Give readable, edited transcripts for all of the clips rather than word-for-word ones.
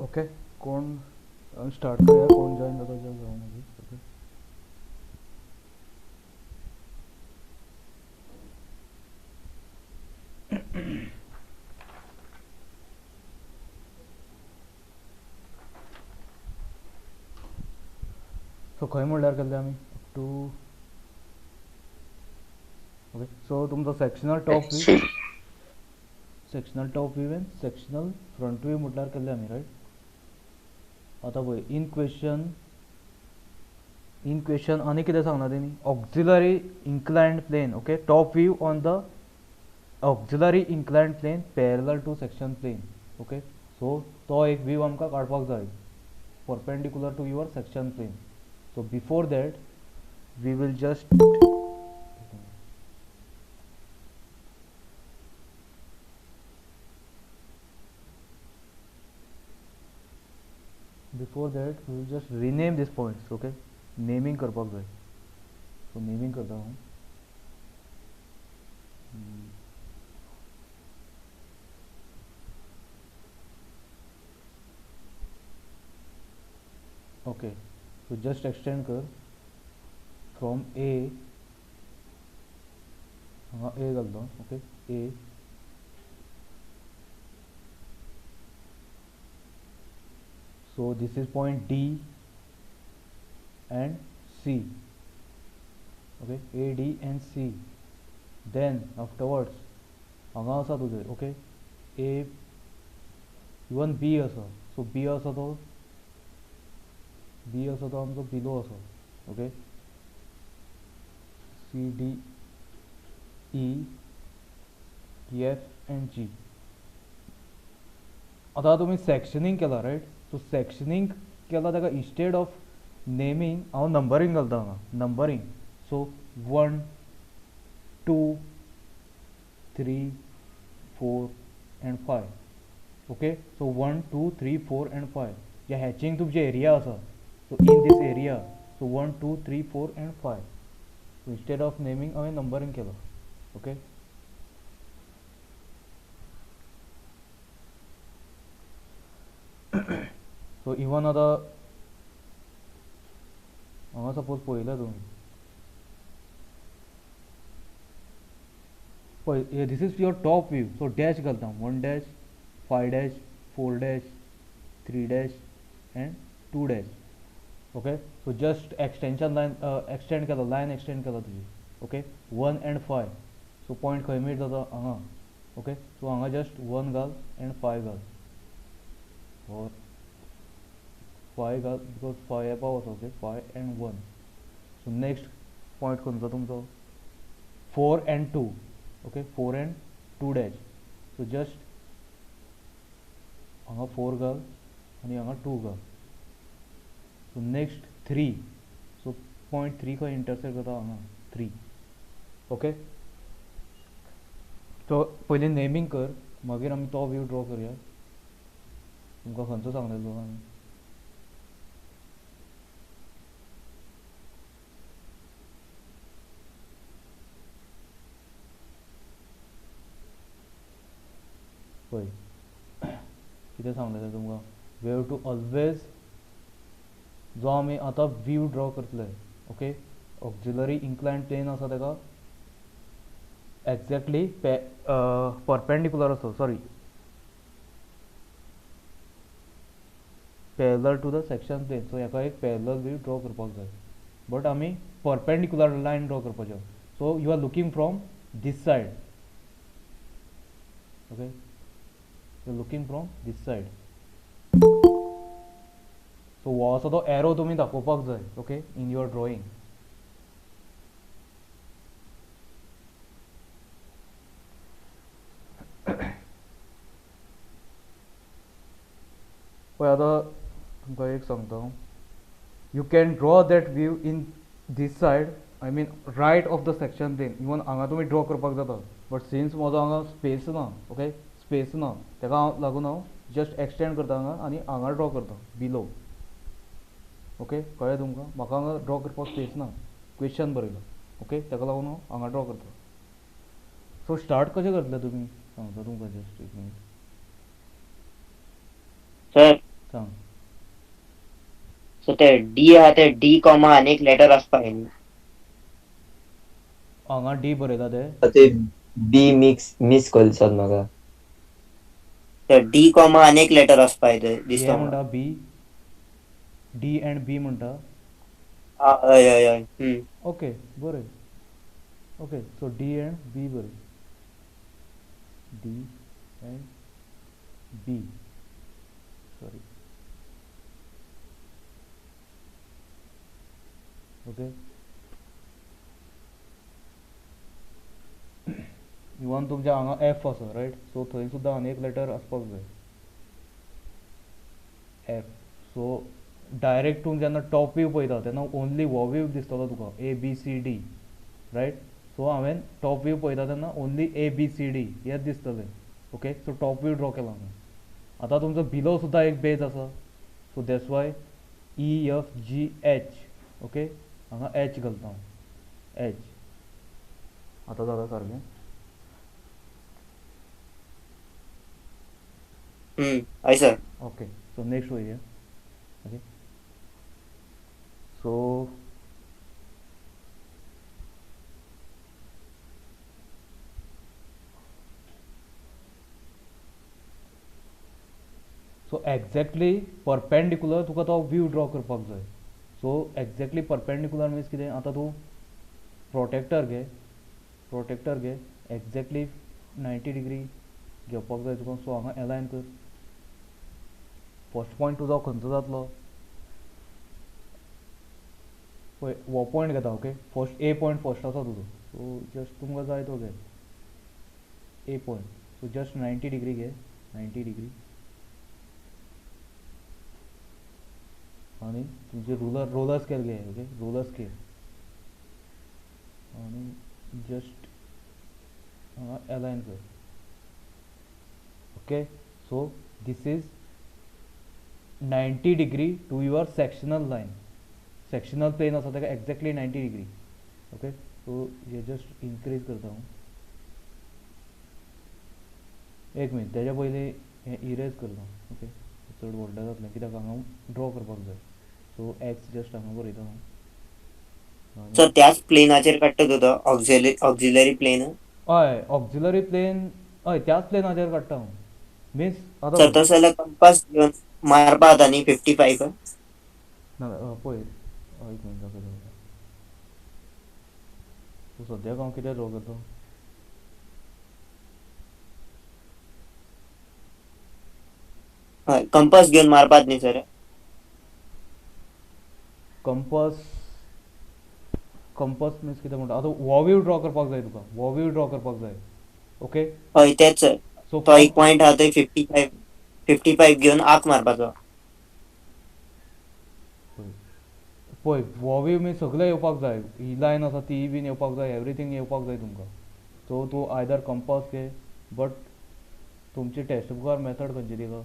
Okay कोण start करूया कोण जॉईन जाता जाऊ मध्ये ओके सो खंय म्हणल्यार केल्ले आमी टू ओके सो तुमचो sectional top view and sectional front view म्हटल्यार केल्ले आमी रायट आतां पळय इन क्वेश्चन आनी कितें सांगना तेणी auxiliary inclined plane okay top view on the auxiliary inclined plane parallel to section plane okay so तो एक व्यू आमकां काडपाक जाय perpendicular to your section plane so before that we will just rename these points okay naming करपाक जाय so naming करता हांव okay so just extend कर from A हाँ A घालता okay A so this is point D and C okay A D and C then afterwards हांगा आसा तुजे okay A even B आसा so B आसा तो B आसा तो आमचो बिलो आसा okay C D E F and G आता तुम्ही सेक्शनिंग केला राइट सो सेक्शनिंग केला ताका इंस्टेड ऑफ नेमिंग हांव नंबरिंग घालता हांगा numbering so 1 2 3 4 and 5 okay so 1 2 3 4 and 5 या हॅचिंग तुमचे एरिया आसा so in this area so 1 2 3 4 and 5 so instead of naming I numbering kela okay so even आता हांगा सपोज पळयला तुम्ही पळय this is your top view so dash घालता 1 dash 5 dash 4 dash 3 dash and 2 dash okay so just extension line extend केला line extend केला तुझी okay 1 and 5 so point खंय मीट जाता हांगा okay so हांगा just 1 घाल and 5 घाल or 5 घाल because 5 above आसा okay 5 and 1 so next point खंयचो तुमचो 4 and 2 okay 4 and 2 dash so just हांगा 4 घाल आणि हांगा 2 घाल so next 3 so point 3 खंय इंटरसेक्ट जाता हांगा 3 ओके so पयलीं नेमिंग कर मागीर आमी तो व्यू ड्रॉ करया तुमकां खंयचो सांगलेलो आमी पळय कितें सांगलेलें तुमकां वी हॅव टू ऑलवेज जो आमी आतां व्यू ड्रॉ करतले ओके ऑक्झिलरी इंक्लायन्ड प्लेन आसा ताका एक्झॅक्टली परपेंडिक्युलर आसा sorry parallel to the section plane so हेका एक पॅरलल व्यू ड्रॉ करपाक जाय बट आमी परपेंडिक्युलर लायन ड्रॉ करपाच्यो so you are looking from this side okay you are looking from this side so हो असो तो एरो तुम्ही दाखोवपाक जाय ओके इन युअर ड्रॉइंग पळय आतां तुमकां एक सांगता you can draw that view in this side I mean right of the section plane even हांगा तुमी ड्रॉ करपाक जाता बट सिन्स म्हजो हांगा स्पेस ना ओके स्पेस ना ताका लागून हांव जस्ट एक्सटेंड करता हांगा आनी हांगा ड्रॉ करता बिलो ओके कळ्ळें तुमकां म्हाका हांगा ड्रॉ करपाक स्पेस ना क्वेश्चन बरयला ओके ताका लागून हांव हांगा ड्रॉ करता सो स्टार्ट कशें करतले तुमी सांगता तुमकां जस्ट एक मिनीट सर सांग. सो ते डी आहा ते डी कॉमा आनी एक लेटर आसपा जाय न्ही. हांगा डी बरयला ते. ते बी मिस करचोत म्हाका. ते डी कॉमा आनी एक लेटर आसपा जाय हे दिसता म्हाका. म्हणटा बी, डी एंड बी म्हणटा. हय हय हय. ओके बरय. Okay so D and B बरय. D and B sorry. Okay even तुमच्या हांगा एफ आसा रायट. सो थंय सुद्दां आनी एक लेटर आसपाक जाय एफ. सो डायरेक्ट तूं जेन्ना टॉप व्यू पळयता तेन्ना ओन्ली हो व्यू दिसतलो तुका A B C D right. So हांवें टॉप व्यू पळयता तेन्ना only A B C D हेंच दिसतलें. Okay so top view draw केला हांवें. आतां तुमचो बिलो सुद्दां एक बेज आसा. So that's why E F G H. Okay हांगा एच घालता हांव. एच आतां जाता सारकें. हय सर. ओके सो नेक्स्ट पळोवया. Okay so so exactly perpendicular तुका तो व्यू ड्रॉ करपाक जाय. सो एक्झॅक्टली परपेंडिकुलर मिन्स कितें. आतां तूं प्रोटेक्टर घे. प्रोटेक्टर घे एक्झॅक्टली 90 डिग्री घेवपाक जाय तुका. सो हांगा अलायन कर. फर्स्ट पॉयंट तुजो खंयचो जातलो पळय हो पॉयंट घेता. Okay first A point first आसा तुजो. सो जस्ट तुमकां जाय तो घे A point. So just 90 degree घे. 90 डिग्री आणि तुमचे रोलर स्केल घे. ओके रोलर स्केल आणि जस्ट हांगा अलायन कर. Okay so this is 90 degree to your sectional line. Sectional plane आसा ताका एक्झॅक्टली 90 डिग्री. ओके सो हे जस्ट इन्क्रीज करता हांव. एक मिनीट तेज्या पयलीं हें इरेज करता. ओके चड व्हडलें जातलें कित्याक हांगा ड्रॉ करपाक जाय. सो एक्स जस्ट हांगा बरयता हांव. सर त्याच प्लेनाचेर काडटा तूं तो ऑक्झिलरी प्लेन. हय ऑक्झिलरी प्लेन. हय त्याच प्लेनाचेर काडटा हांव. मिन्स आतां सर पळय तसो जाल्यार कंपास घेवन मारपा जाता न्ही 55. ना पळय एक मिनीट दाखयता तुका. सो सद्याक हांव कितें ड्रॉ करता. हय कंपास घेवन मारपाक न्ही सर. कंपास कंपास मिन्स कितें म्हणटा. आतां हो व्यू ड्रॉ करपाक जाय तुका. हो व्यू ड्रॉ करपाक जाय. ओके हय तेच सर. सो तो एक पॉयंट आहा थंय 55 घेवन आर्क मारपाचो. पळय हो व्यू मी सगळें येवपाक जाय. ही लायन आसा ती बीन येवपाक जाय. एवरीथींग येवपाक जाय तुमकां. सो तूं आयदर कंपास घे. बट तुमची टेक्स्ट बुकार मेथड खंयची दिला.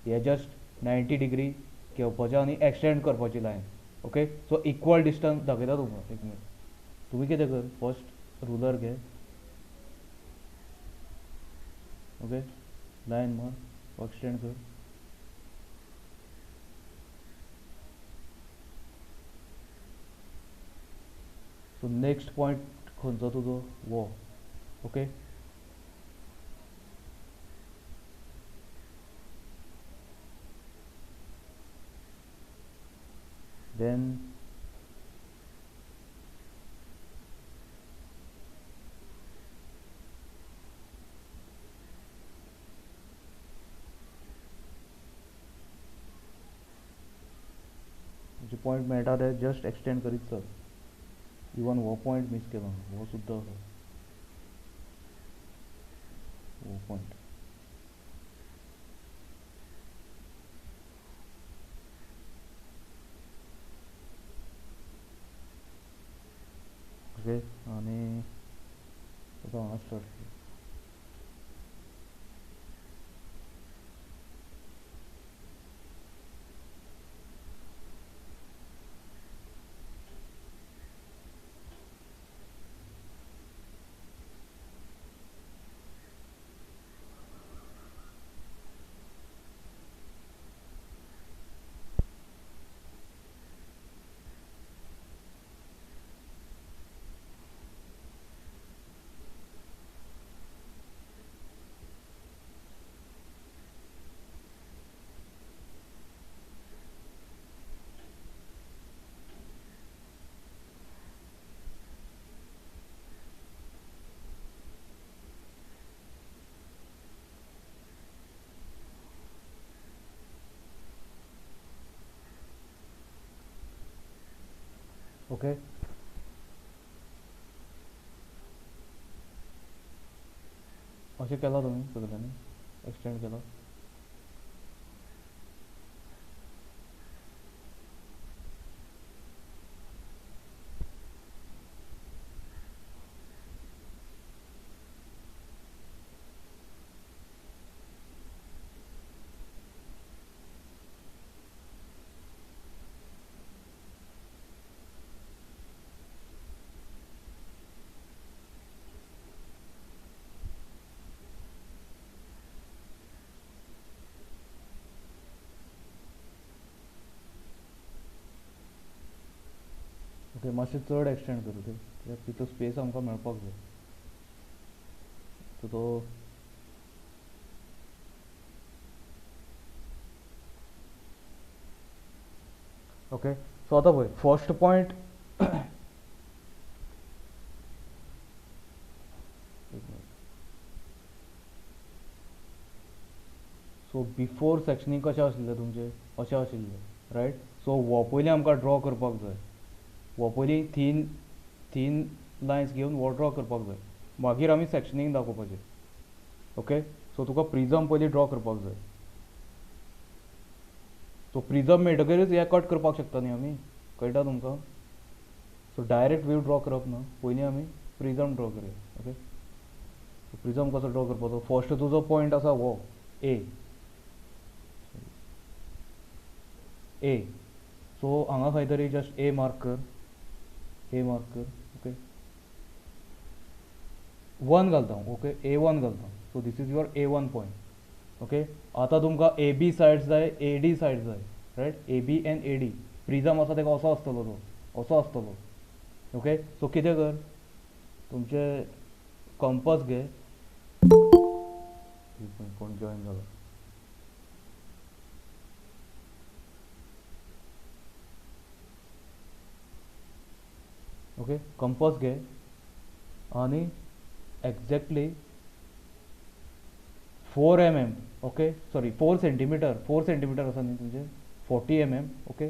हे जस्ट 90 डिग्री घेवपाचें आनी एक्सटेंड करपाची line. Okay so equal distance दाखयता तुमकां. एक मिनीट तुमी कितें कर फर्स्ट रुलर घे. ओके लायन मार एक्सटेंड कर. सो नेक्स्ट पॉयंट खंयचो तुजो वो. ओके देन जे पॉयंट मेळटा ते जस्ट एक्सटेंड करीत चल. इवन हो पॉयंट मिस केलो हो सुद्दां आसा. हो पॉयंट ओके आनी आतां हांगा स्टार्ट कर. ओके अशें केलां तुमी सगळ्यांनी एक्सटेंड केला ओके मातशें चड एक्सटेंड कर ओके कित्याक तितून स्पेस आमकां मेळपाक जाय सो तो ओके सो आतां पळय फर्स्ट पॉयंट सो बिफोर सेक्शनींग कशें आशिल्लें तुमचें अशें आशिल्लें रायट सो हो पयलीं आमकां ड्रॉ करपाक जाय हो पयलीं थीन थीन लायन्स घेवन हो ड्रॉ करपाक जाय मागीर आमी सेक्शनींग दाखोवपाचें ओके सो तुका प्रिजम पयलीं ड्रॉ करपाक जाय सो प्रिजम मेळटकच हें कट करपाक शकता न्ही आमी कळटा तुमकां सो डायरेक्ट व्यू ड्रॉ करप ना पयलीं आमी प्रिजम ड्रॉ करया ओके सो प्रिजम कसो ड्रॉ करपाचो फर्स्ट तुजो पॉयंट आसा हो ए सो हांगा खंय तरी जस्ट ए मार्क कर ओके 1 घालता ओके A1 घालता so this is your A1 point okay आतां तुमकां AB सायड्स जाय AD सायड्स जाय right AB and AD prism आसा तेका असो आसतलो तो असो आसतलो ओके सो कितें कर तुमचे कंपस घे कोण जॉईन जाला ओके कंपस घे आणि exactly 4 mm okay sorry 4 centimetre आसा न्ही तुमचे 40 mm okay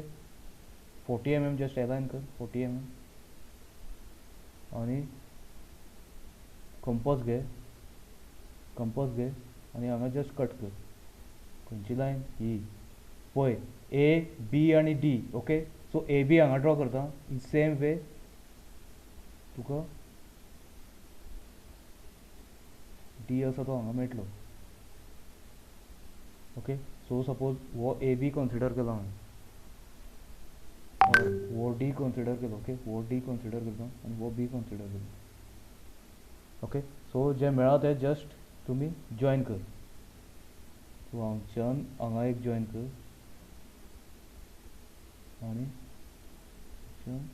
40 mm just align कर 40 mm आणि कंपस घे आणि हांगा जस्ट कट कर खंयची लायन ही पळय A B आणि D ओके सो AB हांगा ड्रॉ करता इन सेम वे तुका D आसा तो हांगा मेळटलो ओके सो सपोज वो AB कन्सिडर केलो हांवें वो D कन्सिडर केलो ओके वो D कन्सिडर करता आनी वो B कन्सिडर केलो ओके सो जे मेळ्ळा ते जस्ट तुमी जॉइन कर सो हांगच्यान हांगा एक जॉइन कर आनी जॉइन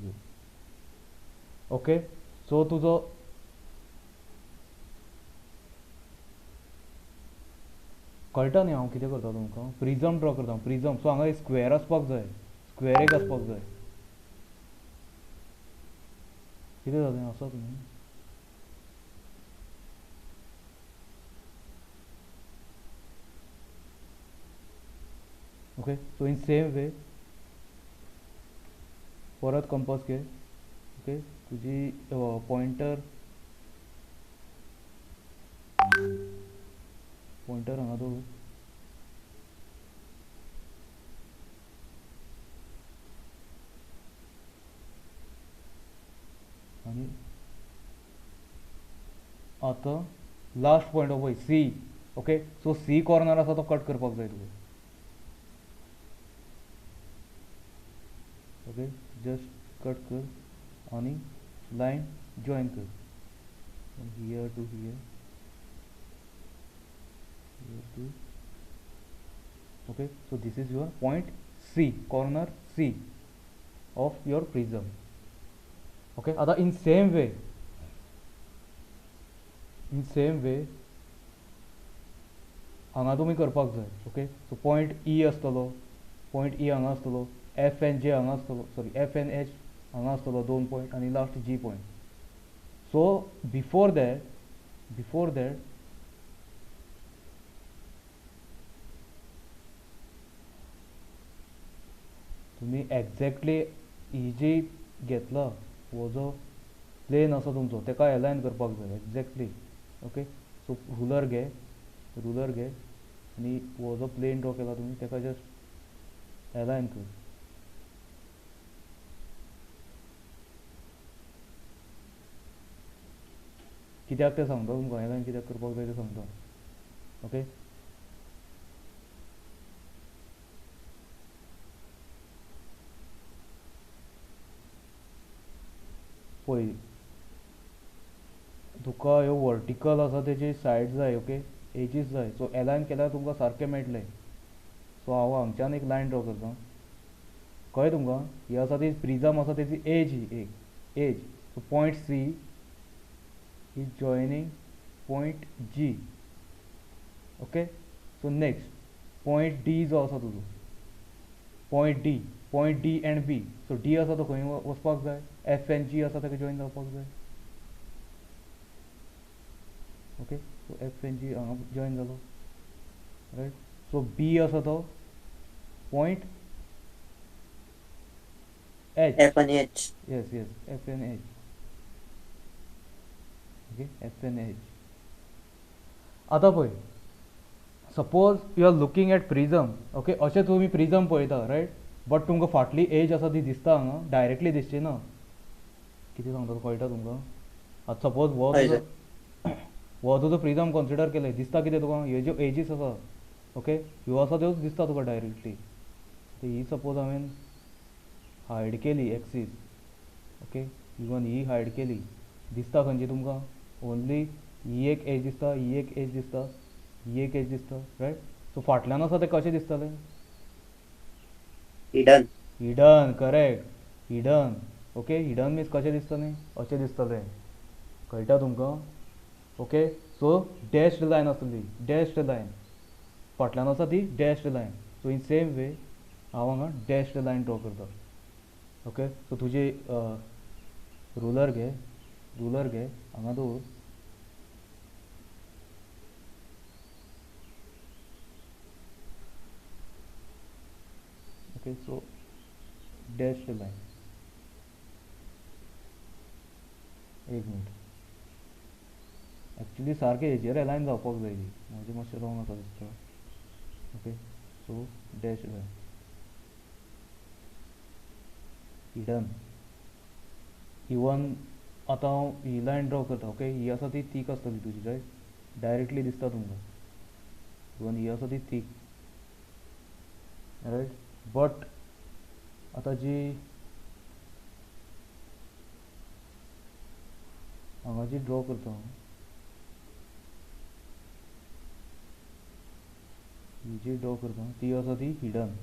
कर ओके सो तुजो कळटा न्ही हांव कितें करता तुमकां प्रिजम ड्रॉ करता प्रिजम सो हांगा स्क्वेअर आसपाक जाय स्क्वेअर एक आसपाक जाय कितें जालें आसा तुमी okay so in same way परत कंपास घे ओके तुजी पॉइंटर हांगा दवर आनी आतां लास्ट पॉइंट पळय C okay so C corner आसा तो कट करपाक जाय तुका ओके जस्ट कट कर आनी लाइन जॉइन कर here to here okay so this is your point C corner C of your prism okay आता in same way हांगा तुमी करपाक जाय ओके सो पॉइंट E आसतलो हांगा आसतलो F and J हांगा आसतलो सॉरी F and H हांगा आसतलो 2 पॉइंट आनी last G point so before that तुमी एक्झॅक्टली ही जी घेतला हो जो प्लेन आसा तुमचो तेका अलायन करपाक जाय एक्झॅक्टली. ओके, सो रुलर घे आनी हो जो प्लेन ड्रॉ केला तुमी तेका जस्ट अलायन कर. कित्याक तें सांगता तुमकां, अलायन कित्याक करपाक जाय तें सांगता. ओके, पळय तुका ह्यो वर्टिकल आसा तेजी सायड जाय. ओके, एजीस जाय. सो अलायन केल्यार तुमकां सारकें मेळटलें. सो हांव हांगच्यान एक लायन ड्रॉ करता. कळ्ळें तुमकां? ही आसा ती प्रिझम आसा तेजी एज, ही एक as. So point C is joining point ji. Okay, so next point D जो आसा तुजो, point D and B. So D आसा तो खंय वचपाक जाय, एफ एंड जी आसा ताका जॉयन जावपाक जाय. Okay, so F and G हांगा जॉयन जालो. रायट, सो बी आसा तो point H. F and H. Yes F and H. Okay, F and H. आतां पळय, suppose you are looking at prism. Okay, अशें तुमी प्रिझम पळयता रायट, बट तुमकां फाटली एज आसा ती दिसता हांगा, डायरेक्टली दिसची ना. कितें सांगता कळटा तुमकां? आतां सपोज हय सर. हो तुजो प्रिझम कन्सिडर केले, दिसता कितें तुका ह्यो ज्यो एजीस आसा. ओके, ह्यो आसा त्योच दिसता तुका डायरेक्टली. ही सपोज हांवें हायड केली axis. Okay, even he hide केली, दिसता खंयची तुमकां? ओन्ली ही एक एज दिसता, ही एक एज दिसता, ही एक एज दिसता. रायट, सो फाटल्यान आसा तें कशें दिसतलें? Hidden. Hidden. Correct, hidden. Okay, hidden means कशें दिसतलें? अशें दिसतलें. कळटा तुमकां? ओके, सो डॅश्ड लायन आसतली, डॅश्ड लायन. फाटल्यान आसा ती डॅश्ड lion. So in same way हांव हांगा डॅश्ड लायन ड्रॉ करता. ओके, सो तुजी रुलर घे हांगा दवर. ओके, सो डॅश्ड लायन. एक मिनट, एक्चुली सारकें हेजेर अलायन जावपाक जाय ती, म्हाजें मातशें रॉंग आसा दिसता. ओके, सो डॅश्ड लायन. हिडन. इवन आतां हांव ही लायन ड्रॉ करता. ओके, ही आसा ती थीक आसतली तुजी, रायट, डायरेक्टली दिसता तुमकां. इवन ही आसा ती थीक. रायट, बट आतां जी हांगा जी ड्रॉ करता हांव, ही जी ड्रॉ करता ती आसा ती hidden,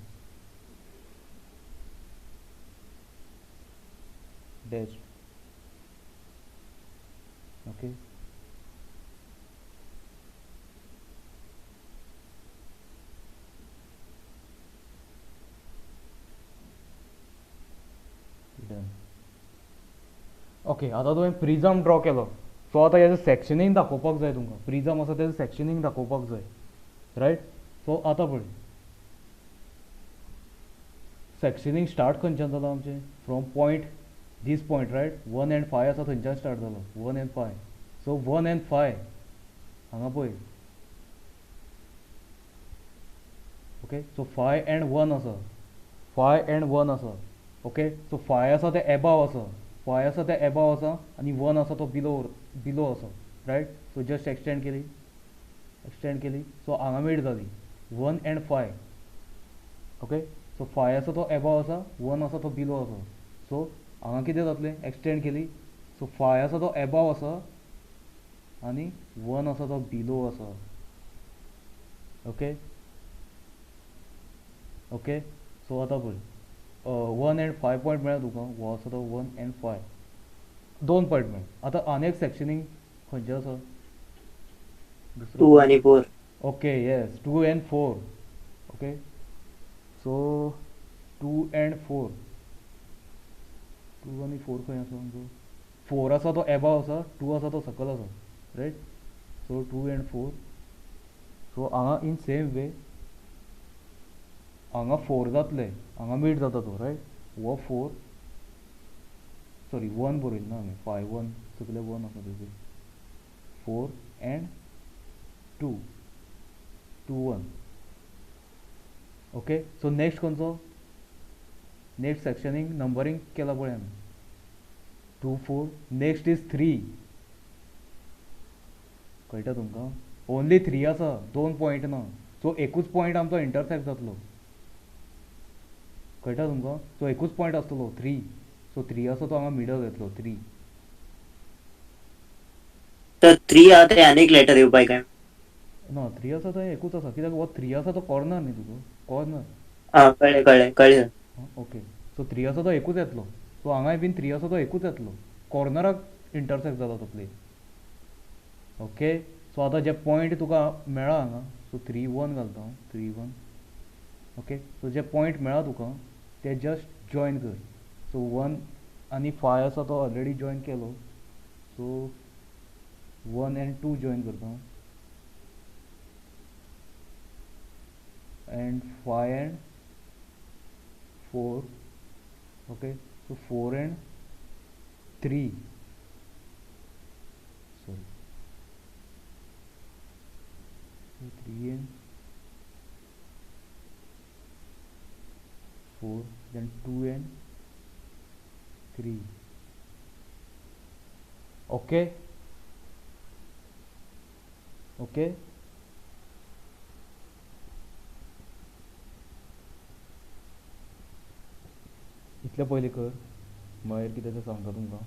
dash. Okay, hidden. Okay, आतां तुवें प्रिझम ड्रॉ केलो. सो आतां हेजें सॅक्शनींग दाखोवपाक जाय तुमकां. प्रिझम आसा तेजें सॅक्शनींग दाखोवपाक जाय. रायट, सो आतां पळय, सॅक्शनींग स्टार्ट खंयच्यान जालां आमचें? From point this point, right, 1 and 5 आसा थंयच्यान स्टार्ट जालो. 1 and 5. सो 1 and 5 हांगा पळय. ओके, सो 5 and 1 आसा, 5 and 1 आसा. ओके, सो 5 आसा ते एबाव आसा, 5 आसा ते एबाव आसा, आनी 1 आसा तो बिलो आसा. रायट, सो जस्ट एक्सटेंड केली. सो हांगा मीड जाली 1 and 5. ओके, सो 5 आसा तो एबाव आसा, 1 आसा तो बिलो आसा. सो हांगा कितें जातलें? एक्सटेंड केली. सो 5 आसा तो एबाव आसा आनी 1 आसा तो बिलो आसा. ओके, ओके, सो आतां पळय, 1 and 5 पॉयंट मेळ्ळा तुका. हो आसा तो 1 and 5, 2 पॉयंट मेळ्ळे. आतां आनी एक सॅक्शनींग खंयचें आसा? 2 and 4. Okay, yes, 2 and 4. Okay, so 2 and 4. 2 आनी 4 खंय आसा आमचो? 4 आसा तो एबाव आसा, 2 आसा तो सकयल आसा. Riot, so 2 and 4. सो हांगा इन सेम वे हांगा 4 जातले, हांगा मीड जाता तो रायट. हो 4 सॉरी 1 बरयलें ना हांवें, 5 1 चुकलें, 1 आसा तेजेर. 4 एंड 2 2 1. ओके. सो नेक्स्ट खंयचो, नेक्स्ट सेक्शनिंग नंबरिंग केला पळय आमी. 2 4. Next is 3. कळटा तुमकां. ओन्ली 3 आसा, 2 पॉयंट ना. सो एकूच पॉयंट आमचो इंटरसेक्ट जातलो. कळटा तुमकां. सो एकूच पॉयंट आसतलो 3. सो 3 आसा तो हांगा मिडल येतलो 3. तर 3 आहा ते आनीक लेटर येवपाक काय? ना 3 आसा तो एकूच आसा, कित्याक हो 3 आसा तो कॉर्नर न्ही तुजो, कॉर्नर. हा कळ्ळें कळ्ळें कळ्ळें. ओके. सो 3 आसा तो एकूच येतलो. सो हांगाय बीन 3 आसा तो एकूच येतलो. कॉर्नराक इंटरसेक्ट जाता तो प्लेन. ओके. सो आतां जे पॉयंट तुका मेळ्ळा हांगा, सो 3 1 घालता हांव, 3 1. ओके. सो जे पॉयंट मेळ्ळा तुका ते जस्ट जॉयन कर. सो 1 आनी 5 आसा तो ऑलरेडी जॉयन केलो. सो 1 एंड 2 जॉयन करता हांव. And 5 and 4. Okay. So 4 and 3. Sorry. 3 and 4. Then 2 and 3. Okay. Okay. इतले पयलीं कर, मागीर कितें तें सांगता तुमकां.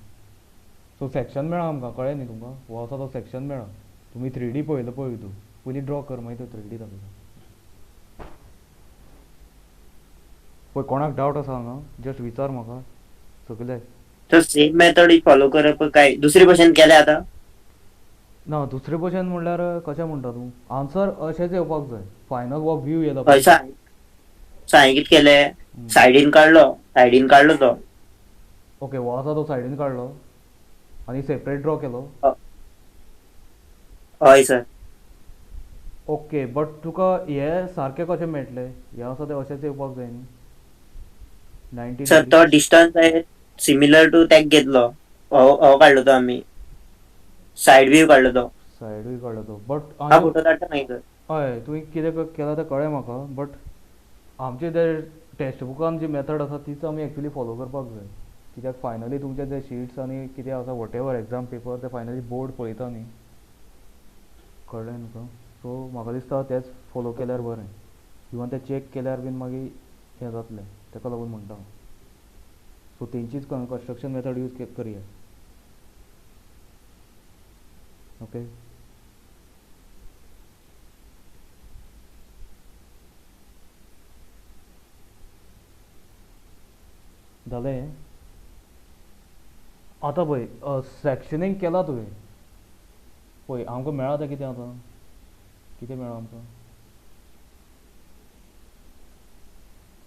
सो सेक्शन मेळ्ळा आमकां, कळ्ळें न्ही तुमकां. हो आसा तो सेक्शन मेळ्ळा. तुमी 3D पळयलो पळय तूं, पयलीं ड्रॉ कर, मागीर तो 3D दाखयता. पळय कोणाक डावट आसा हांगा जस्ट विचार म्हाका सगळे. तर सेम मेथड फॉलो करप काय दुसरी भशेन केलें आतां? ना दुसरे भशेन म्हणल्यार कशें म्हणटा तूं, आन्सर अशेंच येवपाक जाय. फायनल हो व्यू येयला हय पळय. हांवें कितें केलें, सायडीन काडलो तो. ओके. हो आसा तो सायडीन काडलो आनी सेपरेट ड्रॉ केलो. हय सर. ओके. बट तुका हे सारकें कशें मेळटलें, हे आसा ते अशेंच येवपाक जाय न्ही. 90 सर तो डिग्री. डिस्टन्स आहे सिमिलर टू टॅग घेतलो. हो काडलो तो आमी, सायड व्यू काडलो तो. सायडूय काडलो तो. बट हा फोटो धाडटा मागीर सर. हय तुवें कितें केलां तें कळ्ळें म्हाका. बट आमचे जे टेक्स्ट बुकान जी मेथड आसा तीच आमी एक्चुली फॉलो करपाक जाय. कित्याक फायनली तुमचे जे शीट्स आनी कितें आसा वॉटेवर एग्जाम पेपर ते फायनली बोर्ड पळयता न्ही. कळ्ळें न्ही तुका. सो म्हाका दिसता तेच फॉलो केल्यार बरें. इवन ते चॅक केल्यार बीन मागीर हें जातलें, ताका लागून म्हणटा हांव. सो तेंचीच कंस्ट्रक्शन मेथड यूज करया. ओके. जालें. आतां पळय सेक्शनींग केलां तुवें पळय, आमकां मेळ्ळा तें कितें आतां, कितें मेळ्ळा आमकां.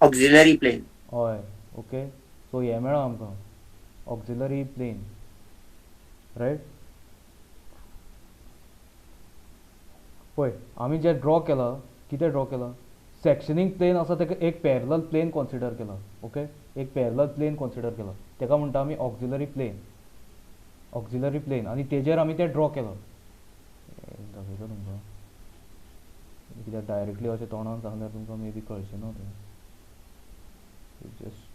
Auxiliary plane. हय. ओके. सो हें मेळ्ळा आमकां ऑक्झिलरी प्लेन रायट. पळय आमी जें ड्रॉ केलां, कितें ड्रॉ केलां, सेक्शनींग प्लेन आसा तेका एक पॅरलल प्लेन कन्सिडर केला. ओके. एक पॅरलल प्लेन कन्सिडर केला, तेका म्हणटा आमी ऑक्झिलरी प्लेन. ऑक्झिलरी प्लेन आनी तेजेर आमी तें ड्रॉ केलां. दाखयता तुमकां, कित्याक डायरेक्टली अशें तोंडान सांगल्यार तुमकां मे बी कळचें ना तें. Just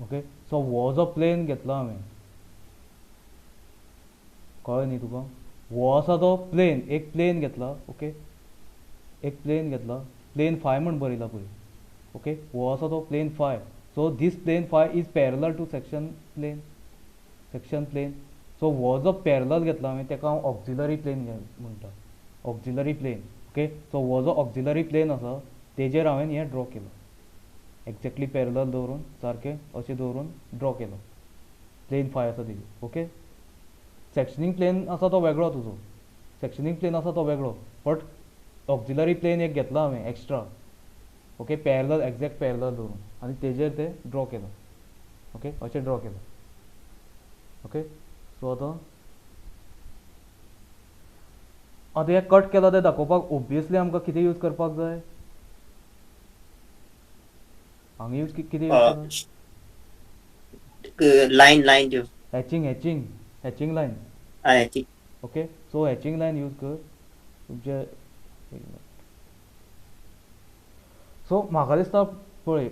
okay. सो हो जो प्लेन घेतला हांवें, कळ्ळें न्ही तुका. हो आसा तो प्लेन, एक प्लेन घेतला. ओके. एक प्लेन घेतला, प्लेन 5 म्हण बरयला पळय. ओके. हो आसा तो plane 5. So this plane 5 is parallel to section plane. So हो जो पॅरलल घेतला हांवें तेका हांव ऑक्झिलरी प्लेन म्हणटा. Auxiliary plane. ओके. सो हो जो ऑक्झिलरी प्लेन आसा तेजेर हांवें हें ड्रॉ केलो. एक्झॅक्टली पॅरलल दवरून सारकें अशें दवरून ड्रॉ केलो. प्लेन 5 आसा तेजेर. ओके. सेक्शनींग प्लेन आसा तो वेगळो तुजो. सेक्शनींग प्लेन आसा तो वेगळो, बट ऑक्झिलरी प्लेन एक घेतला हांवें extra, okay, parallel exact parallel दवरून, आनी तेजेर ते ड्रॉ केलो, ओके, अशें ड्रॉ केलो, ओके. सो आतां हे कट केला तें दाखोवपाक ओबियसली आमकां कितें यूज करपाक जाय, हांगा यूज कितें यूज करा, लाईन त्यो हॅचिंग लायन, ह्याची ओके. सो हॅचिंग लायन यूज कर तुमचे. सो म्हाका दिसता पळय,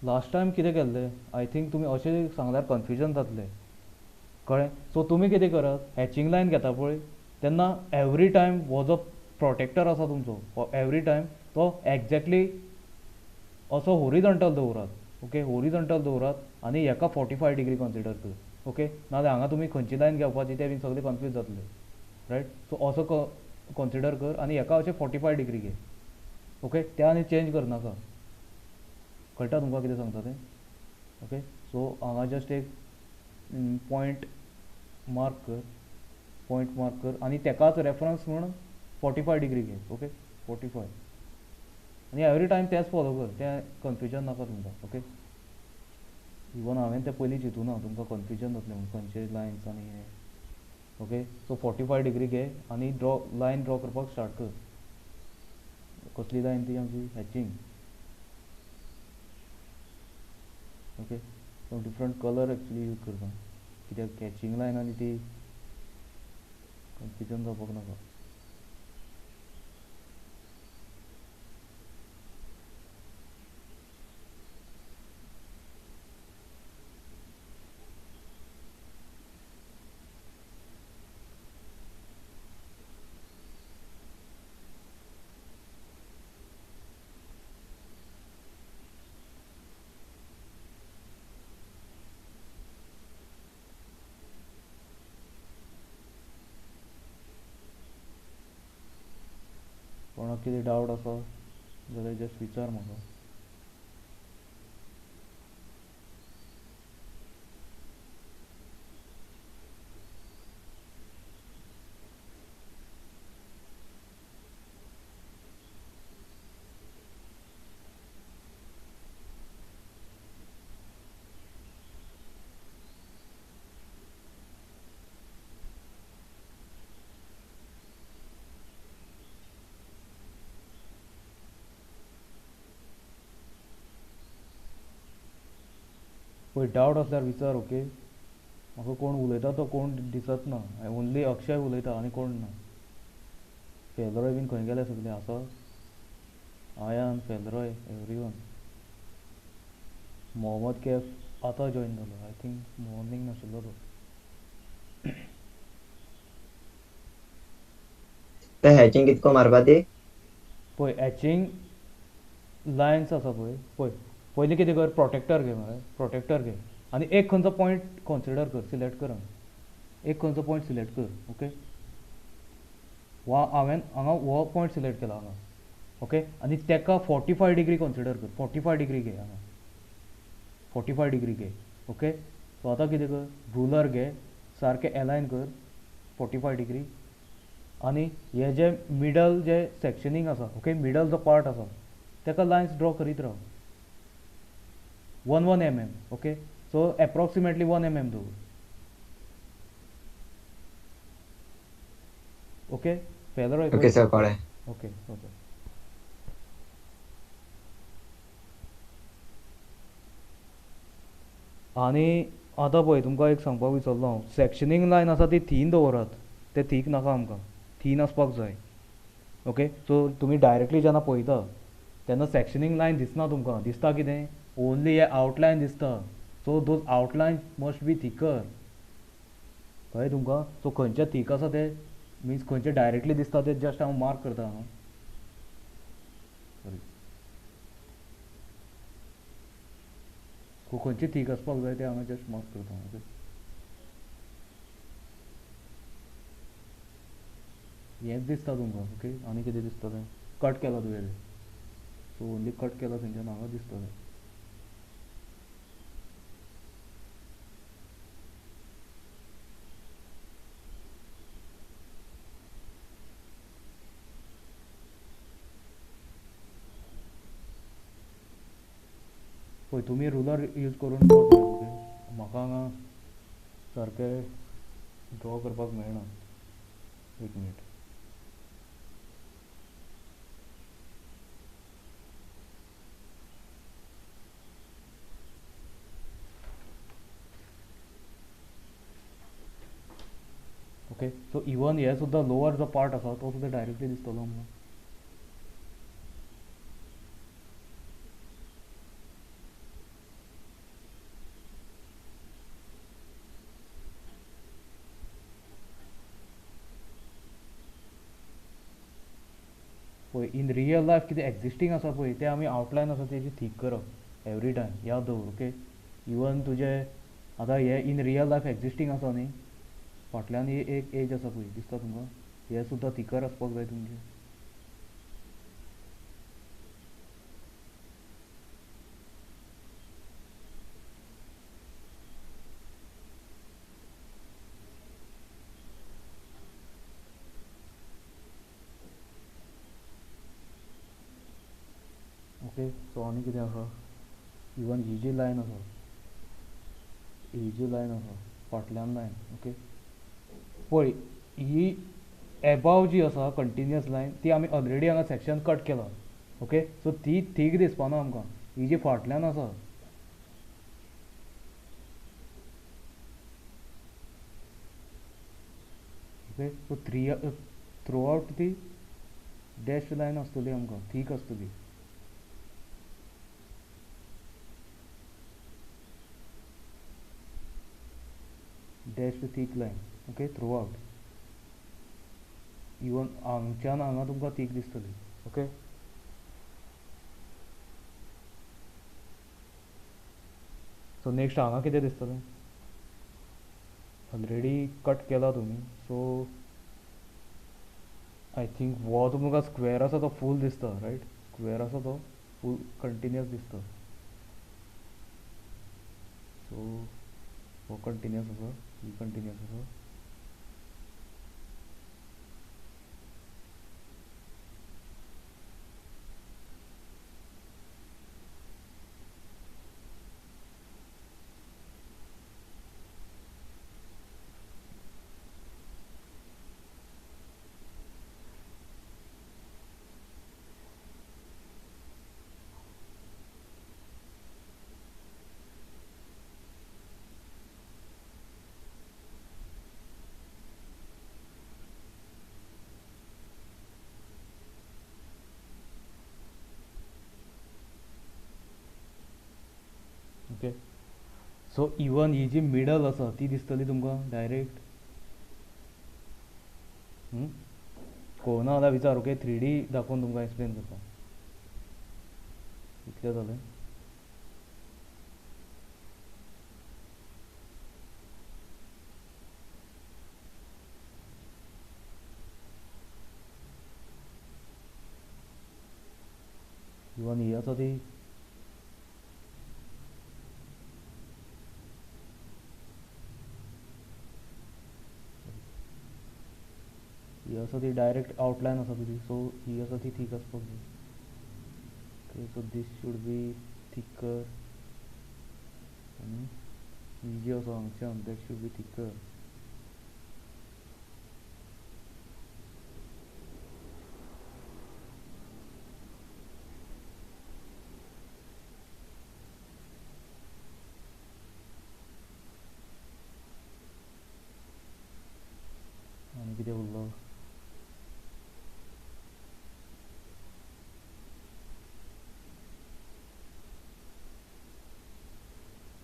लास्ट टायम कितें केल्लें, आय थिंक तुमी अशें सांगल्यार कन्फ्युजन जातलें, कळ्ळें. सो तुमी कितें करात, हॅचिंग लायन घेता पळय तेन्ना एवरी टायम हो जो प्रोटेक्टर आसा तुमचो, एवरी टायम तो एक्झॅक्टली असो हॉरिझॉन्टल दवरात, ओके, हॉरिझॉन्टल दवरात, आनी हेका 45 डिग्री कन्सिडर कर, ओके. नाजाल्यार हांगा तुमी खंयची लायन घेवपाची तें बीन सगळें कन्फ्यूज जातलें, रायट. सो असो कन्सिडर कर आनी हेका अशें 45 डिग्री घे, ओके. ते आनी चेंज करनाका, कळटा तुमकां कितें सांगता तें, ओके. सो हांगा जस्ट एक पॉयंट मार्क कर आनी तेकाच रेफरन्स म्हूण 45 डिग्री घे, ओके, 45, आनी एवरी टायम तेंच फॉलो कर, तें कन्फ्युजन नाका तुमकां, ओके. इवन हांवें तें पयलीं चिंतूना तुमकां कन्फ्युजन जातलें म्हूण खंयचे लायन्स आनी हें, ओके. सो 45 डिग्री घे आनी लायन ड्रॉ करपाक स्टार्ट कर. कसली लायन ती आमची hatching, okay. So different colour actually use करता कित्याक हॅचिंग लायन आनी ती कन्फ्युजन जावपाक नाका. कोणाक कितें डावट आसा जाल्यार जस्ट विचार म्हाका. पळय डावट आसल्यार विचार, ओके. म्हाका कोण उलयता तो कोण दिसत ना, ओन्ली अक्षय उलयता आनी कोण ना. फेलरॉय बीन खंय गेले सगळे आसा, आयान, फेलरॉय, एवरीवन. मोहम्मद कैफ आतां जॉयन जालो, आय थिंक मॉर्निंग नाशिल्लो तो. ते हॅचिंग कितको मारपा ती पळय हॅचिंग लायन्स आसा पळय पयलीं कितें कर, प्रोटेक्टर घे मरे, प्रोटेक्टर घे आनी एक खंयचो पॉयंट कन्सिडर कर, सिलेक्ट कर, एक खंयचो पॉयंट सिलेक्ट कर, ओके. हांवें हांगा हो पॉयंट सिलेक्ट केला हांगा, ओके. आनी तेका 45 डिग्री कन्सिडर कर, 45 डिग्री घे हांगा, 45 डिग्री घे, ओके. सो आतां कितें कर, रुलर घे, सारकें एलायन कर 45 डिग्री, आनी हे जे मिडल जे सेक्शनींग आसा, ओके, मिडल जो पार्ट आसा तेका लायन्स ड्रॉ करीत राव 1 mm, ओके. सो एप्रोक्सिमेटली 1 mm दवर, ओके. फेलरॉय ओके सर कळ्ळें. Okay, okay. आनी आतां पळय तुमकां एक सांगपाक विसरलो हांव, सेक्शनींग लायन आसा ती थीन दवरात, ते थीक नाका आमकां, थीन आसपाक जाय, ओके. सो तुमी डायरेक्टली जेन्ना पळयता तेन्ना सेक्शनींग लायन दिसना तुमकां, दिसता कितें, ओन्ली हे आउटलायन दिसता. So those outline must be thicker, कळ्ळें तुमकां. सो खंयचे थीक आसा ते मिन्स खंयचे डायरेक्टली दिसता ते जस्ट हांव मार्क करता हांगा, सॉरी. सो खंयचे थीक आसपाक जाय ते हांगा जस्ट मार्क करता, ओके. हेंच दिसता तुमकां, ओके. आनी कितें दिसता तें कट केला तुवें, सो ओन्ली कट केला थंयच्यान हांगा दिसता तें. पळय तुमी रुलर यूज करून ड्रॉ करात. ओके, म्हाका हांगा सारकें ड्रॉ करपाक मेळना. एक मिनीट. ओके, सो इवन हे सुद्दां लोअर जो पार्ट आसा तो सुद्दां डायरेक्टली दिसतलो आमकां. पळय इन रियल लायफ कितें एक्जिस्टींग आसा पळय तें आमी आउटलायन आसा तेजी थीक करप एवरी टायम. याद दवर. ओके, इवन तुजे आतां हे इन रियल लायफ एक्जिस्टींग आसा न्ही, फाटल्यान एक एज आसा पळय दिसता तुमकां, हे सुद्दां थिकर आसपाक जाय तुमचें. ओके, सो आनी कितें आसा, इवन ही जी लायन आसा, ही जी लायन आसा फाटल्यान लायन. ओके, पळय ही एबाव जी आसा कंटिन्युअस लायन ती आमी ऑलरेडी हांगा सेक्शन कट केला. ओके, सो ती थीक दिसपाना आमकां. ही जी फाटल्यान आसा, ओके, सो थ्रू आउट ती डॅश लायन आसतली आमकां थीक आसतली. Dash thick line. Okay, throughout even हांगच्यान हांगा तुमकां थीक दिसतली. ओके, सो नेक्स्ट हांगा कितें दिसतलें, ऑलरेडी कट केला तुमी. सो आय थिंक हो तुमकां स्क्वेअर आसा तो फूल दिसता, रायट. स्क्वेअर आसा तो फूल कंटिन्युअस दिसता. सो हो कंटिन्युअस आसा, ही कंटिन्युअस आसा. ओके, सो इवन ही जी मिडल आसा ती दिसतली तुमकां डायरेक्ट. कळना जाल्यार विचार. ओके, 3D दाखोवन तुमकां एक्सप्लेन करता. इतलें जालें. इवन ही आसा ती ही आसा ती डायरेक्ट आउटलायन आसा तुजी. सो ही आसा ती थीक आसपाक जाय. Okay, so this should be thicker. आनी ही जी आसा हांगच्यान दॅट शूड बी थिकर. आनी कितें उरलो,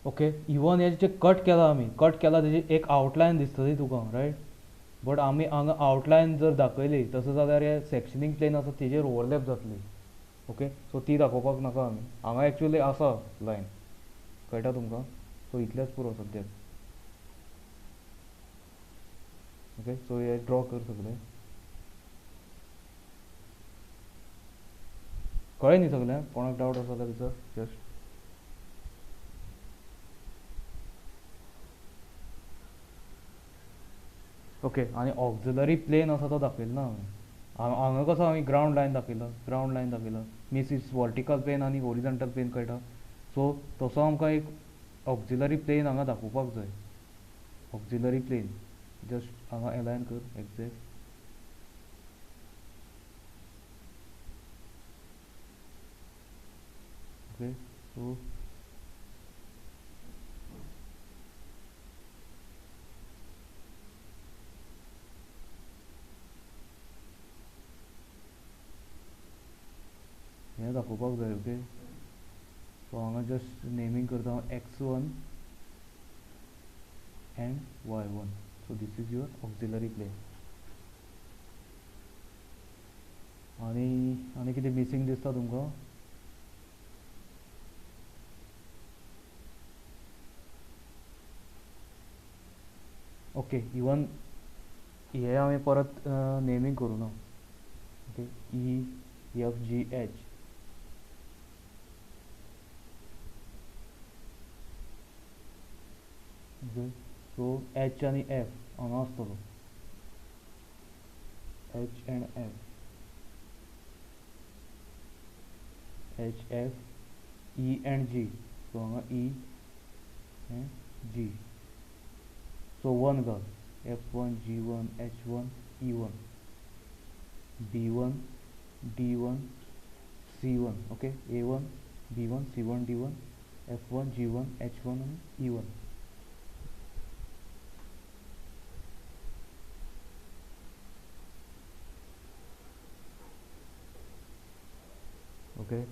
ओके, इवन हे जे कट केला आमी, कट केला तेजी एक आउटलायन दिसतली तुका, रायट. बट आमी हांगा आउटलायन जर दाखयली तसो जाल्यार हे सेक्शनींग प्लेन आसा तेजेर ओवरलॅप जातली. ओके, सो ती दाखोवपाक नाका आमी. हांगा एक्चुअली आसा लायन, कळटा तुमकां. सो इतलेंच पुरो सद्याक. ओके, सो हे ड्रॉ कर सगळें. कळ्ळें न्ही सगळें. कोणाक डावट आसा जाल्यार विचार जस्ट. ओके, आनी ऑक्झिलरी प्लेन आसा तो दाखयलो ना हांवें. हांगा कसो हांवें ग्रावंड लायन दाखयला, ग्रावंड लायन दाखयला. मीन्स इट्स वर्टिकल प्लेन आनी हॉरिझॉन्टल प्लेन, कळटा. सो तसो आमकां एक ऑक्झिलरी प्लेन हांगा दाखोवपाक जाय. ऑक्झिलरी प्लेन जस्ट हांगा अलायन कर एक्झॅक्ट. ओके सो हें दाखोवपाक जाय. ओके सो हांगा जस्ट नेमींग करता हांव x1 and y1. so this is your auxiliary plane. आनी कितें मिसींग दिसता तुमकां? ओके इवन हे हांवें परत नेमींग करूं ना. Okay EFGH. Okay so H आनी F हांगा आसतलो. H and F. H F E and G. so हांगा E and G. so 1 घाल F1 G1 H1 E1 B1 D1 C1. okay A1 B1 C1 D1 F1 G1 H1 and E1. okay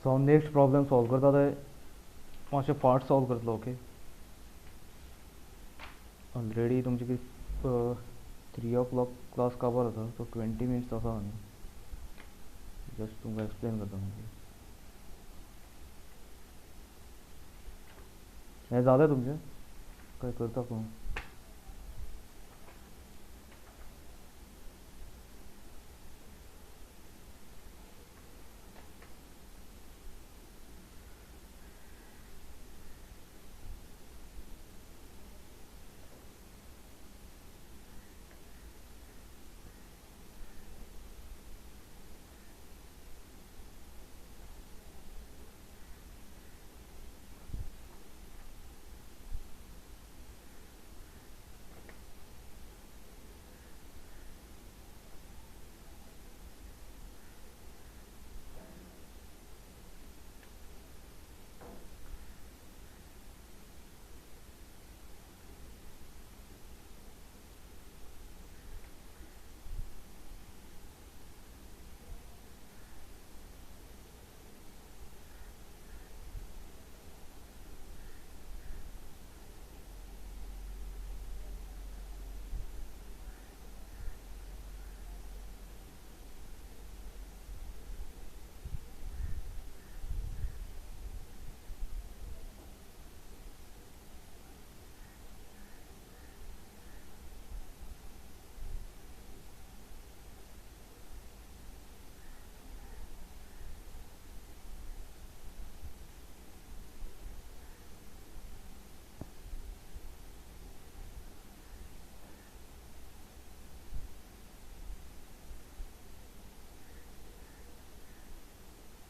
सो हांव next problem solve करता ते मातशे part solve करतलो. Okay already तुमचे कितें 3 o'clock class काबार जाता. सो 20 minutes आसा आनी जस्ट तुमकां एक्सप्लेन करता. मागीर हें जालें तुमचें काय करता पूण?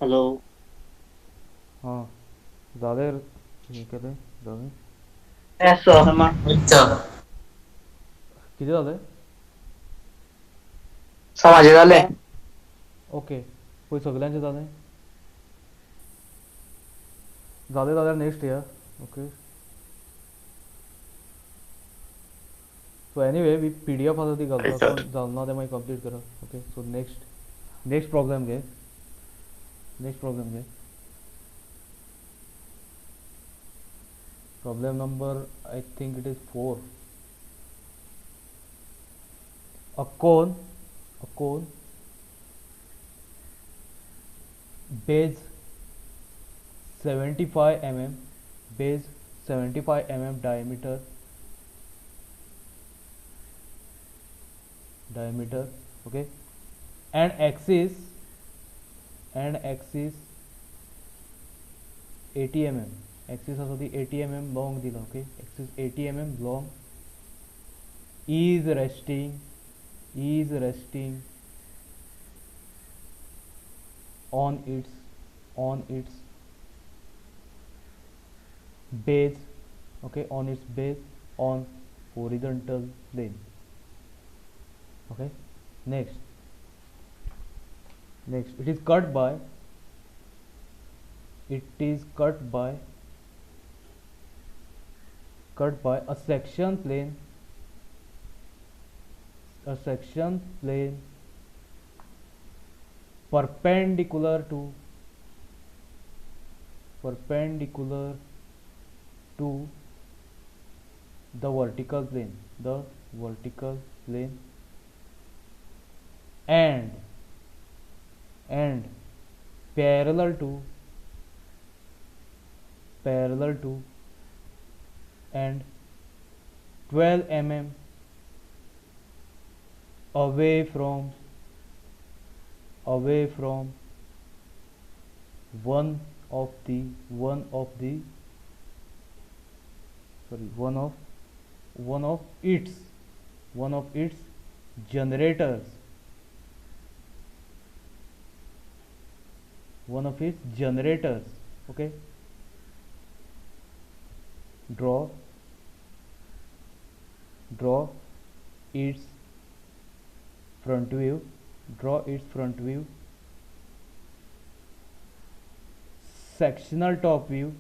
हॅलो हां जालें हें केलें जालें. कितें जालें? माझे झाले. ओके पळय सगल्यांचें जालें. जालें जाल्यार नेक्स्ट या. ओके सो एनीवे PDF आसा ती घालता. कोण जालें ना तें मागीर कंप्लीट करा. ओके सो नेक्स्ट प्रॉब्लेम घे. Problem number I think it is 4. A cone base 75 mm diameter okay and axis 80 mm, axis also the 80 mm long dila, okay, axis 80 mm long is resting on its base, okay, on its base on horizontal plane. Okay, next it is cut by a section plane perpendicular to the vertical plane and parallel to and 12 mm away from one of its generators, okay. Draw its front view, sectional top view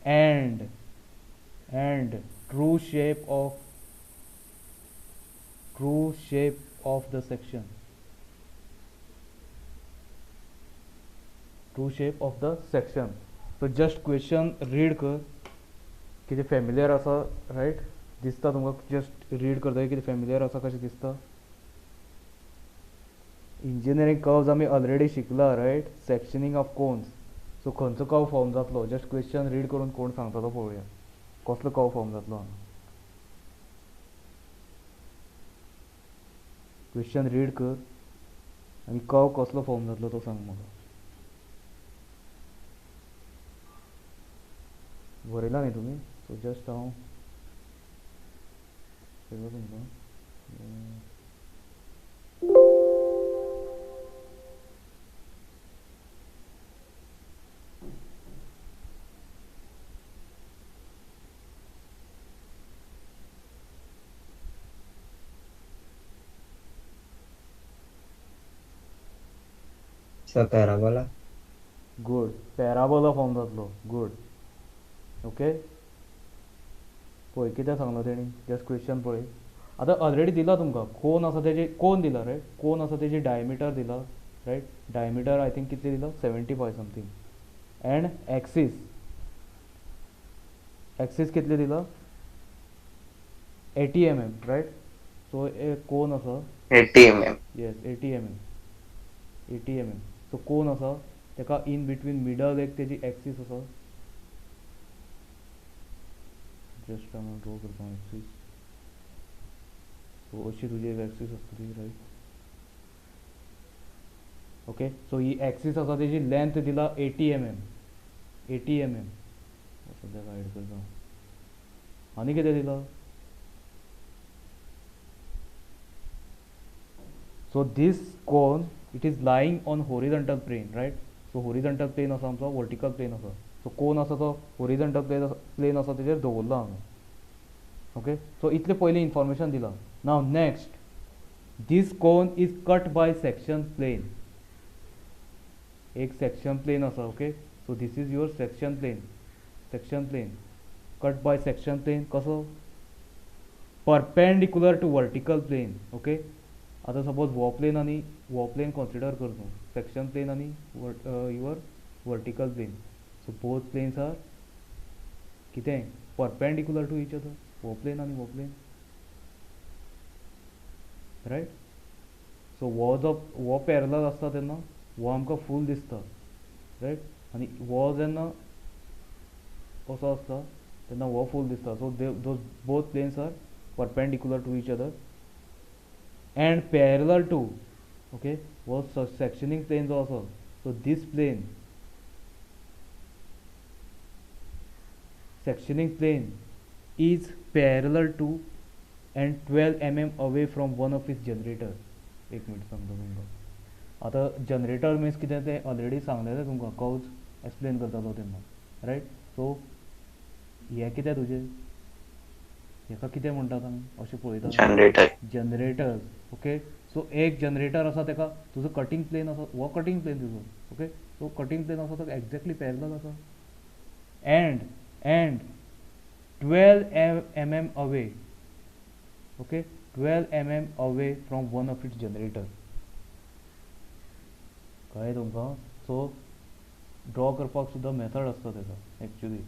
and true shape of the section, so just question read कर कितें familiar आसा, riot, दिसता तुमकां, just read करतकीर कितें familiar आसा कशें दिसता. Engineering curves आमी ऑलरेडी शिकला, रायट, सेक्शनिंग ऑफ कोन्स. सो खंयचो कर्व फॉर्म जातलो, जस्ट क्वेश्चन रीड करून कोण सांगता तो पळोवया, कसलो कर्व फॉर्म जातलो हांगा. क्वेश्चन रीड कर आनी कर्व कसलो फॉर्म जातलो तो सांग म्हाका. बरयला न्ही तुमी, सो जस्ट हांव तुमकां So parabola. Good, parabola form जातलो, गुड. ओके, पळय कितें सांगलो तेणी, जस्ट क्वेश्चन पळय. आतां ऑलरेडी दिला तुमकां कोन आसा तेजे, कोन दिला, रायट, कोन आसा तेजी डायमिटर दिला, रायट, डायमिटर आय थिंक कितले दिला, 75 समथींग. एंड एक्सीस कितले दिला, 80 mm, रायट. सो एक कोन आसा 80 mm. Yes 80 mm. सो कोन आसा तेका इन बिटवीन मिडल एक तेजी एक्सीस आसा, जस्ट हांव ड्रॉ करता एक्सीस. सो अशी तुजी एक एक्सीस आसतली, रायट. ओके, सो ही एक्सीस आसा तेजी लेंथ दिला 80 mm. सद्या गायड करता. आनी कितें दिला, so this cone it is lying on horizontal plane, right. So horizontal plane आसा आमचो, vertical plane आसा. So cone आसा तो horizontal plane आसा तेजेर दवरला हांगा. ओके, सो इतले पयली इन्फॉर्मेशन दिला. Now next, this cone is cut by section plane. एक सेक्शन प्लेन आसा, okay. So this is your section plane cut by section plane. कसो, perpendicular to vertical plane, okay. आता सपोज वो प्लेन कन्सिडर कर तूं, section plane आनी your vertical plane. So both planes are कितें, perpendicular to each other, वो plane आनी वो प्लेन, रायट. सो वो पॅरलल आसता तेन्ना वो आमकां फूल दिसता, रायट. आनी वो जेन्ना असो आसता तेन्ना हो फूल दिसता. सो those both planes are perpendicular to each other and parallel to, okay, हो sectioning plane जो आसा, so this plane, sectioning plane is parallel to and 12 mm away from one of its generator. एक मिनट सांगता तुमकां. आतां generator mince कितें तें already सांगलेलें तुमकां, कौज एक्सप्लेन करतालो तेन्ना, रायट. सो हें कितें तुजें, हेका कितें म्हणटात आमी अशें पळयता जनरेटर. जनरेटर्स. ओके. सो एक जनरेटर आसा तेका तुजो कटींग प्लेन आसा, हो कटींग प्लेन तुजो. ओके. सो कटींग प्लेन आसा तो एक्झॅक्टली पॅरलल आसा and 12 mm away, okay, 12 mm away from one of its generator. कळ्ळें तुमकां. सो ड्रॉ करपाक सुद्दां मेथड आसता तेका एक्चुली.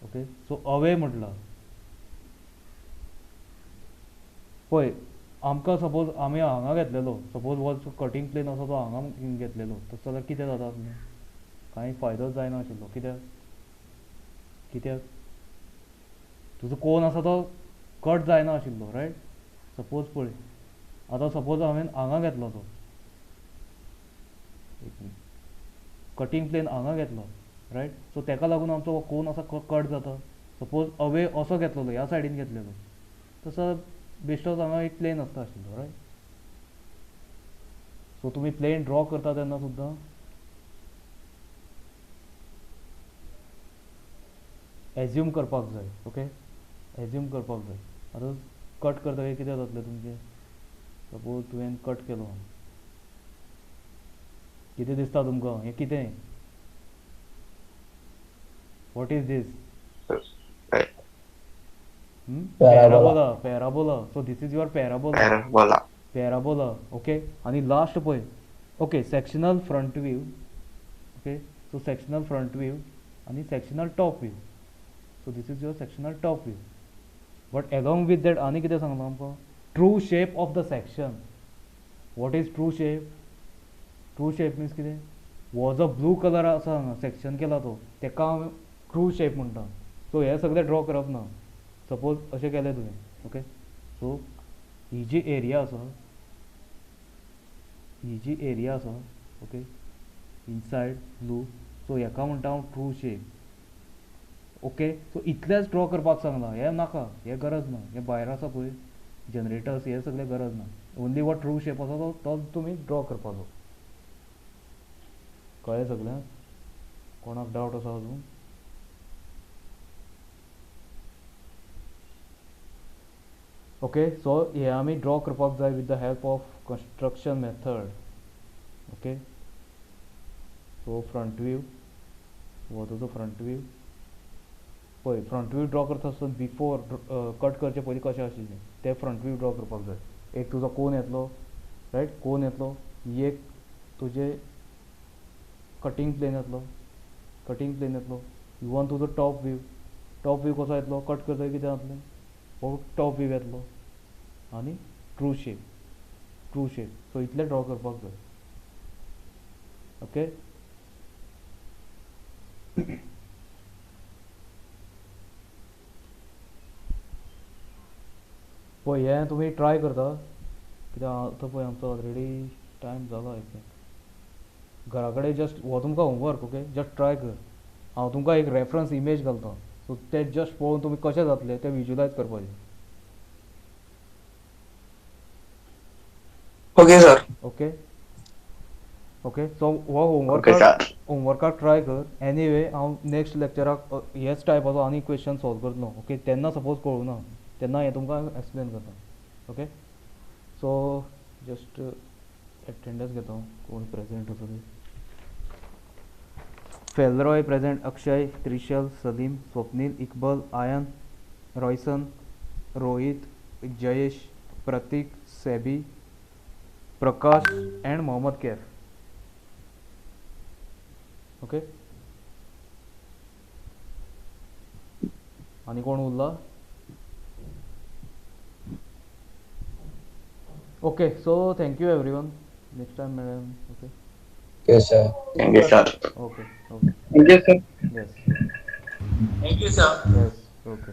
ओके. सो अवे म्हटला पळय, आमकां सपोज आमी हांगा घेतलेलो, सपोज हो कटींग प्लेन आसा तो हांगा घेतलेलो, तसो जाल्यार कितें जाता आसलें, कांय फायदोच जायना आशिल्लो. कित्याक कित्याक तुजो कोन आसा तो कट जायना आशिल्लो, रायट. सपोज पळय, आतां सपोज हांवें हांगा घेतलो तो, कटींग प्लेन हांगा घेतलो, रायट. सो तेका लागून आमचो हो कोन आसा कट जाता. सपोज अवे असो घेतलेलो, ह्या सायडीन घेतलेलो, तसो बेश्टोच हांगा एक प्लेन आसता आशिल्लो, रायट. सो तुमी प्लेन ड्रॉ करता तेन्ना सुद्दां एज्यूम करपाक जाय. ओके. एज्यूम करपाक जाय. आतां कट करतकीर कितें जातलें तुमचें, सपोज तुवें कट केलो, कितें दिसता तुमकां, हें कितें, what is this, parabola. So this is your parabola. Parabola. Okay. आनी लास्ट पळय, okay, sectional front view. Okay. So sectional front view आनी sectional top view. So this is your sectional top view. But along with that आनी कितें सांगलां आमकां, true shape of the section. What is true shape. True shape means कितें, हो जो blue colour आसा हांगा सेक्शन केला तो, तेका हांव ट्रू शेप म्हणटा. सो हें सगळें ड्रॉ करप ना. सपोज अशें केलें तुवें. ओके. सो ही जी एरिया आसा, ओके, इनसायड ब्लू, सो हेका म्हणटा हांव ट्रू शेप. ओके. सो इतलेंच ड्रॉ करपाक सांगलां, हें नाका, हें गरज ना. हें भायर आसा पळय जनरेटर्स, हें सगळें गरज ना. ओन्ली वो ट्रू शेप आसा तो तुमी ड्रॉ करपाचो. कळ्ळें सगळ्यांक. कोणाक डावट आसा अजून. ओके. सो हे आमी ड्रॉ करपाक जाय with the help of construction method. Okay. So front view, हो तुजो फ्रंट व्यू. पळय, फ्रंट व्यू ड्रॉ करता आसतना बिफोर कट करचे पयलीं कशें आशिल्लें तें फ्रंट व्यू ड्रॉ करपाक जाय. एक तुजो कोन येतलो, रायट. कोन येतलो. ही एक तुजे कटींग प्लेन येतलो. इवन तुजो टॉप व्यू कसो येतलो, कट करतकीर कितें जातलें, हो टॉप व्यू येतलो आनी ट्रू शेप. सो इतलें ड्रॉ करपाक जाय. ओके. पळय, हें तुमी ट्राय करता, कित्याक आतां पळय आमचो ऑलरेडी टायम जालो. आय थिंक घरा कडेन जस्ट हो तुमकां होमवर्क. ओके. जस्ट ट्राय कर. हांव तुमकां एक रेफरन्स इमेज घालता, सो तें जस्ट पळोवन तुमी कशें जातलें तें विज्युलायज करपाचें. Okay sir. Okay. Okay. So हो ओके सर. होमवर्काक ट्राय कर. एनीवे हांव नेक्स्ट लेक्चराक हेच टायपाचो आनी क्वेश्चन सॉल्व करतलो. ओके. तेन्ना सपोज कळुना तेन्ना हें तुमकां एक्सप्लेन करता. ओके. सो जस्ट एटेंडन्स घेता कोण प्रेजेंट आसा ते. Felroy present. Akshay, Trishal, Salim, Swapnil, Iqbal, Ayan, Royson, Rohit, Jayesh, Prateek, Seby, Prakash and Mohammed Kaif. Okay. आनी कोण उरला. Okay. So thank you everyone. Next time मेळया. Okay. Yes, sir. Thank you sir. Okay. Thank you, sir. Yes. Thank you, sir. Yes, okay.